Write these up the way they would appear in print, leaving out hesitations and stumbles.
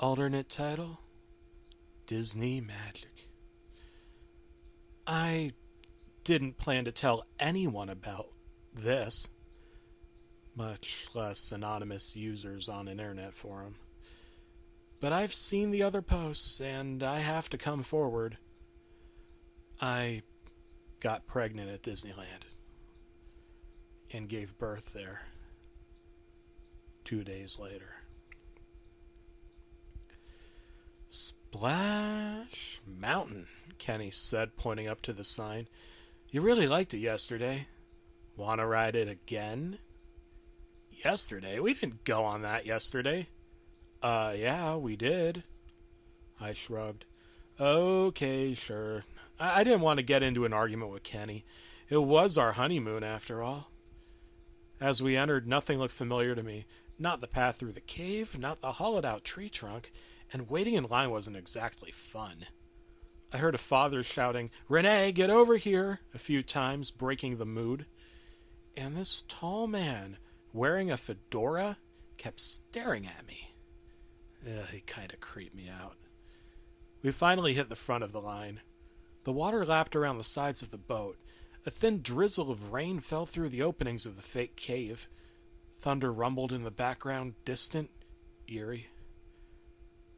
Alternate title, Disney Magic. I didn't plan to tell anyone about this, much less anonymous users on an internet forum. But I've seen the other posts, and I have to come forward. I got pregnant at Disneyland and gave birth there 2 days later. Splash Mountain, Kenny said, pointing up to the sign. You really liked it yesterday. Want to ride it again? Yesterday? We didn't go on that yesterday. Yeah, we did. I shrugged. Okay, sure. I didn't want to get into an argument with Kenny. It was our honeymoon, after all. As we entered, nothing looked familiar to me. Not the path through the cave, not the hollowed-out tree trunk, and waiting in line wasn't exactly fun. I heard a father shouting, "Renee, get over here!" a few times, breaking the mood. And this tall man, wearing a fedora, kept staring at me. He kind of creeped me out. We finally hit the front of the line. The water lapped around the sides of the boat. A thin drizzle of rain fell through the openings of the fake cave. Thunder rumbled in the background, distant, eerie.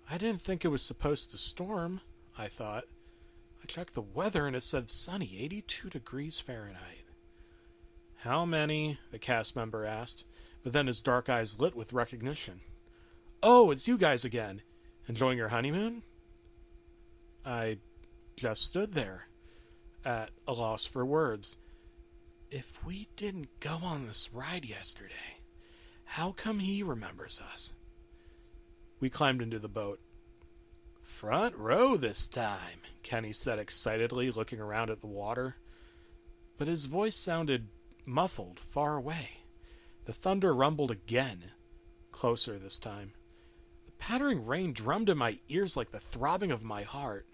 I didn't think it was supposed to storm, I thought. I checked the weather and it said sunny, 82 degrees Fahrenheit. How many? The cast member asked, but then his dark eyes lit with recognition. Oh, it's you guys again. Enjoying your honeymoon? I just stood there, at a loss for words. If we didn't go on this ride yesterday, how come he remembers us? We climbed into the boat. Front row this time, Kenny said excitedly, looking around at the water. But his voice sounded muffled, far away. The thunder rumbled again, closer this time. The pattering rain drummed in my ears like the throbbing of my heart.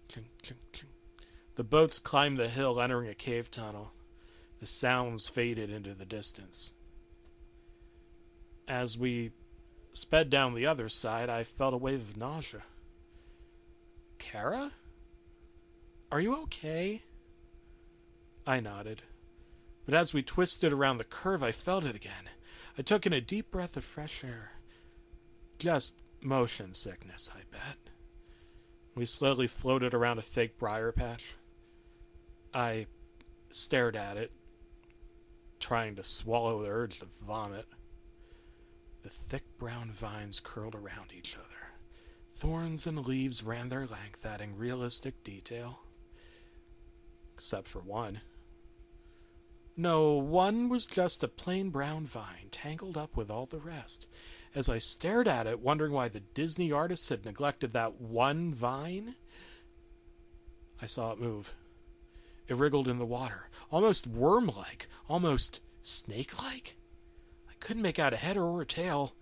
Clink, clink, clink. The boats climbed the hill, entering a cave tunnel. The sounds faded into the distance. As we sped down the other side, I felt a wave of nausea. Kara? Are you okay? I nodded. But as we twisted around the curve, I felt it again. I took in a deep breath of fresh air. Just motion sickness, I bet. We slowly floated around a fake briar patch. I stared at it, trying to swallow the urge to vomit. The thick brown vines curled around each other. Thorns and leaves ran their length, adding realistic detail. Except for one. No, one was just a plain brown vine, tangled up with all the rest. As I stared at it, wondering why the Disney artists had neglected that one vine, I saw it move. It wriggled in the water, almost worm-like, almost snake-like. I couldn't make out a head or a tail,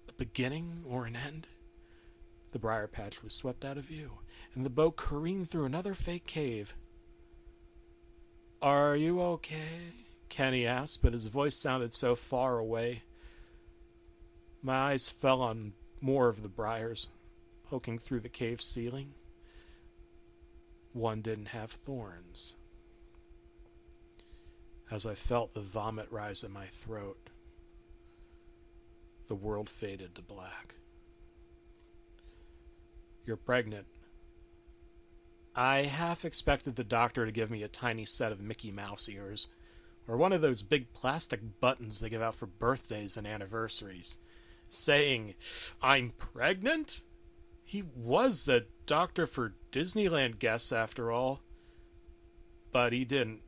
a beginning or an end. The briar patch was swept out of view, and the boat careened through another fake cave. Are you okay? Kenny asked, but his voice sounded so far away. My eyes fell on more of the briars, poking through the cave ceiling. One didn't have thorns. As I felt the vomit rise in my throat, the world faded to black. You're pregnant. I half expected the doctor to give me a tiny set of Mickey Mouse ears, or one of those big plastic buttons they give out for birthdays and anniversaries, saying, "I'm pregnant?" He was a doctor for Disneyland guests, after all. But he didn't.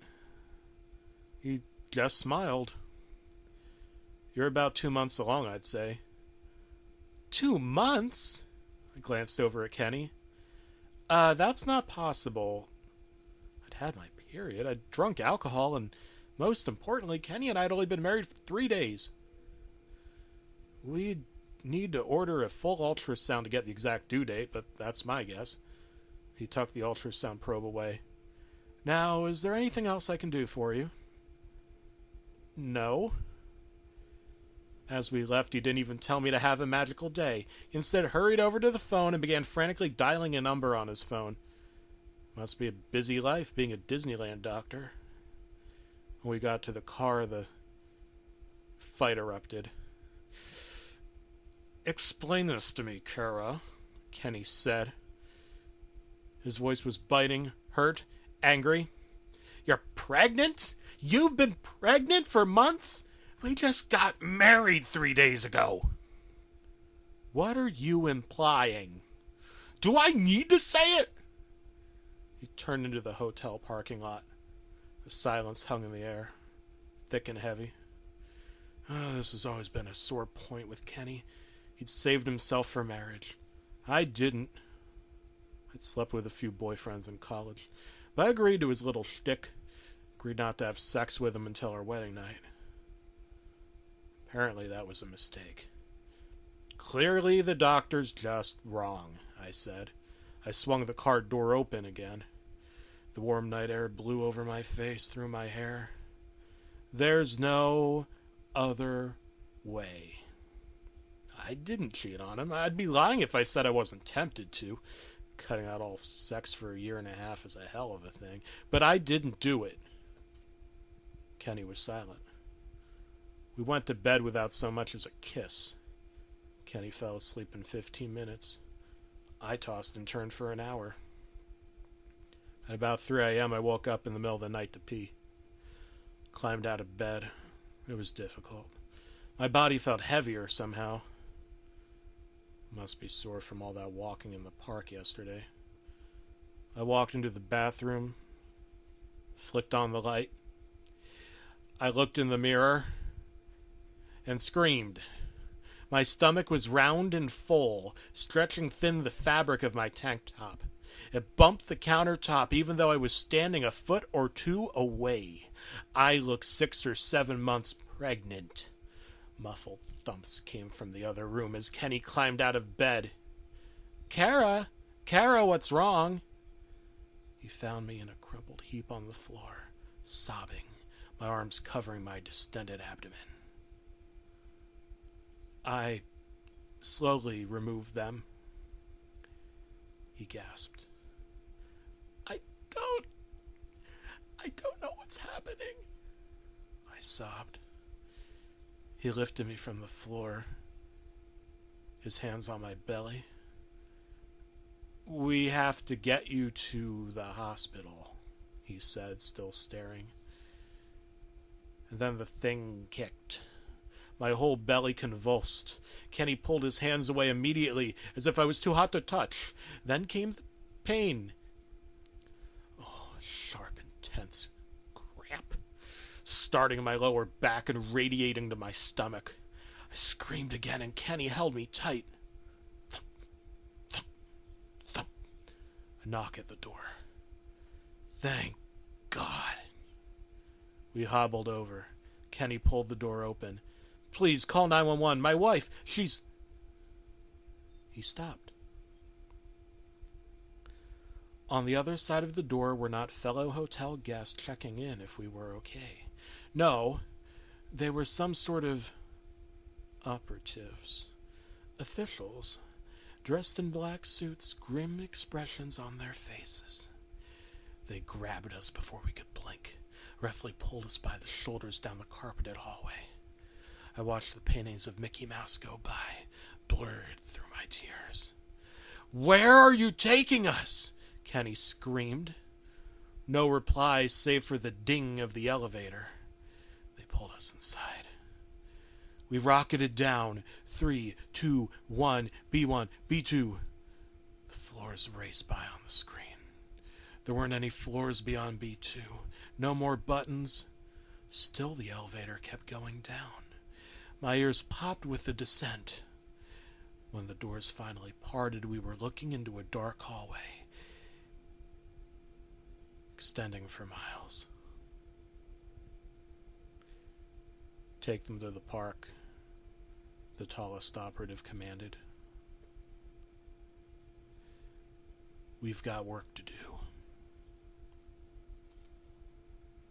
He just smiled. You're about 2 months along, I'd say. 2 months? I glanced over at Kenny. That's not possible. I'd had my period. I'd drunk alcohol, and most importantly, Kenny and I had only been married for 3 days. We'd need to order a full ultrasound to get the exact due date, but that's my guess. He tucked the ultrasound probe away. Now, is there anything else I can do for you? No. As we left, he didn't even tell me to have a magical day. He instead hurried over to the phone and began frantically dialing a number on his phone. Must be a busy life being a Disneyland doctor. When we got to the car, the fight erupted. "Explain this to me, Kara," Kenny said. His voice was biting, hurt, angry. "You're pregnant? You've been pregnant for months? We just got married 3 days ago." "What are you implying?" "Do I need to say it?" He turned into the hotel parking lot. The silence hung in the air, thick and heavy. This has always been a sore point with Kenny. He'd saved himself for marriage. I didn't. I'd slept with a few boyfriends in college, but I agreed to his little shtick. Agreed not to have sex with him until our wedding night. Apparently that was a mistake. "Clearly the doctor's just wrong," I said. I swung the car door open again. The warm night air blew over my face, through my hair. "There's no other way. I didn't cheat on him. I'd be lying if I said I wasn't tempted to. Cutting out all sex for a year and a half is a hell of a thing. But I didn't do it." Kenny was silent. We went to bed without so much as a kiss. Kenny fell asleep in 15 minutes. I tossed and turned for an hour. At about 3 a.m. I woke up in the middle of the night to pee. Climbed out of bed. It was difficult. My body felt heavier somehow. Must be sore from all that walking in the park yesterday. I walked into the bathroom, flicked on the light. I looked in the mirror and screamed. My stomach was round and full, stretching thin the fabric of my tank top. It bumped the countertop even though I was standing a foot or two away. I looked 6 or 7 months pregnant. Muffled thumps came from the other room as Kenny climbed out of bed. Kara, what's wrong?" He found me in a crumpled heap on the floor, sobbing, my arms covering my distended abdomen. I slowly removed them. He gasped. I don't know what's happening," I sobbed. He lifted me from the floor, his hands on my belly. "We have to get you to the hospital," he said, still staring. And then the thing kicked. My whole belly convulsed. Kenny pulled his hands away immediately, as if I was too hot to touch. Then came the pain. Sharp, intense cramp, starting in my lower back and radiating to my stomach. I screamed again, and Kenny held me tight. Thump, thump, thump. A knock at the door. Thank God. We hobbled over. Kenny pulled the door open. "Please, call 911. My wife, she's..." He stopped. On the other side of the door were not fellow hotel guests checking in if we were okay. No, they were some sort of operatives, officials, dressed in black suits, grim expressions on their faces. They grabbed us before we could blink, roughly pulled us by the shoulders down the carpeted hallway. I watched the paintings of Mickey Mouse go by, blurred through my tears. "Where are you taking us?" Kenny screamed. No reply save for the ding of the elevator. They pulled us inside. We rocketed down. 3, 2, 1, B1, B2. The floors raced by on the screen. There weren't any floors beyond B2. No more buttons. Still the elevator kept going down. My ears popped with the descent. When the doors finally parted, we were looking into a dark hallway, extending for miles. "Take them to the park," the tallest operative commanded. "We've got work to do."